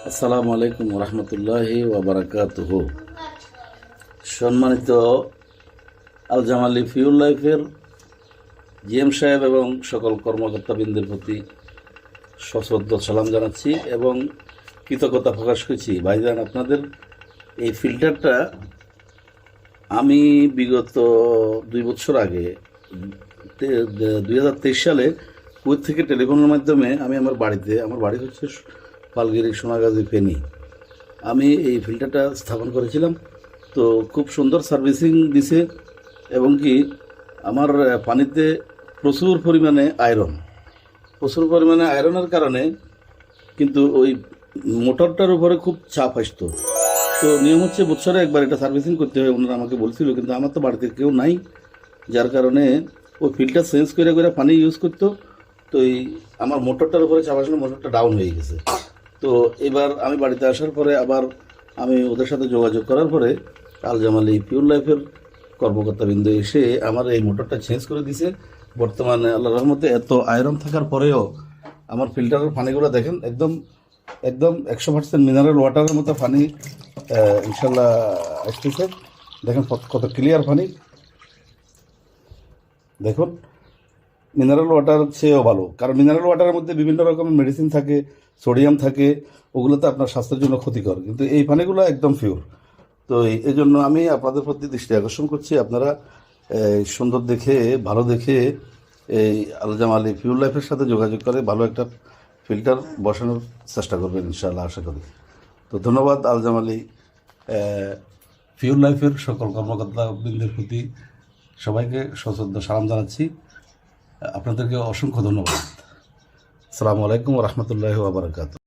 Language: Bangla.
আসসালামু আলাইকুম রহমতুল্লাহি ওয়াবারাকাতুহু। সম্মানিত আল জামালি ফিউল লাইফের জিএম সাহেব এবং সকল কর্মকর্তাবৃন্দের প্রতি সশ্রদ্ধ সালাম জানাচ্ছি এবং কৃতজ্ঞতা প্রকাশ করছি। ভাইজান, আপনাদের এই ফিল্টারটা আমি বিগত 2 বছর আগে 2023 সালে কুয়েত থেকে টেলিফোনের মাধ্যমে আমি আমার বাড়ি হচ্ছে পালগিরি সোনাগাজী ফেনী, আমি এই ফিল্টারটা স্থাপন করেছিলাম। তো খুব সুন্দর সার্ভিসিং দিছে এবং কি আমার পানিতে প্রচুর পরিমাণে আয়রনের কারণে কিন্তু ওই মোটরটার উপরে খুব চাপ আসতো। তো নিয়ম হচ্ছে বছরে একবার এটা সার্ভিসিং করতে হয়, ওনারা আমাকে বলছিল, কিন্তু আমার তো বাড়িতে কেউ নাই, যার কারণে ওই ফিল্টার চেঞ্জ করে করে পানি ইউজ করতো। তো এই আমার মোটরটার উপরে চাপ আসলে মোটরটা ডাউন হয়ে গেছে। তো এবার আমি বাড়িতে আসার পরে আবার আমি ওদের সাথে যোগাযোগ করার পরে আল জামালি পিওর লাইফের কর্মকর্তাবৃন্দ এসে আমার এই মোটরটা চেঞ্জ করে দিছে। বর্তমানে আল্লাহর রহমতে এত আয়রন থাকার পরেও আমার ফিল্টারের পানিগুলো দেখেন একদম একদম 100% মিনারেল ওয়াটারের মতো পানি ইনশাল্লাহ আসতেছে। দেখেন কত ক্লিয়ার পানি, দেখুন মিনারেল ওয়াটার চেয়েও ভালো, কারণ মিনারেল ওয়াটারের মধ্যে বিভিন্ন রকমের মেডিসিন থাকে, সোডিয়াম থাকে, ওগুলো তো আপনার স্বাস্থ্যের জন্য ক্ষতিকর, কিন্তু এই পানিগুলো একদম পিওর। তো এই জন্য আমি আপনাদের প্রতি দৃষ্টি আকর্ষণ করছি, আপনারা সুন্দর দেখে ভালো দেখে এই আল জামালি ফিউল লাইফের সাথে যোগাযোগ করে ভালো একটা ফিল্টার বসানোর চেষ্টা করবেন ইনশাআল্লাহ, আশা করি। তো ধন্যবাদ আল জামালি ফিউল লাইফের সকল কর্মকর্তাবৃন্দের প্রতি সবাইকে সশ্রদ্ধ সালাম জানাচ্ছি। আপনাদেরকে অসংখ্য ধন্যবাদ। আসসালামু আলাইকুম রহমতুল্লাহি ওয়া বারাকাতুহু।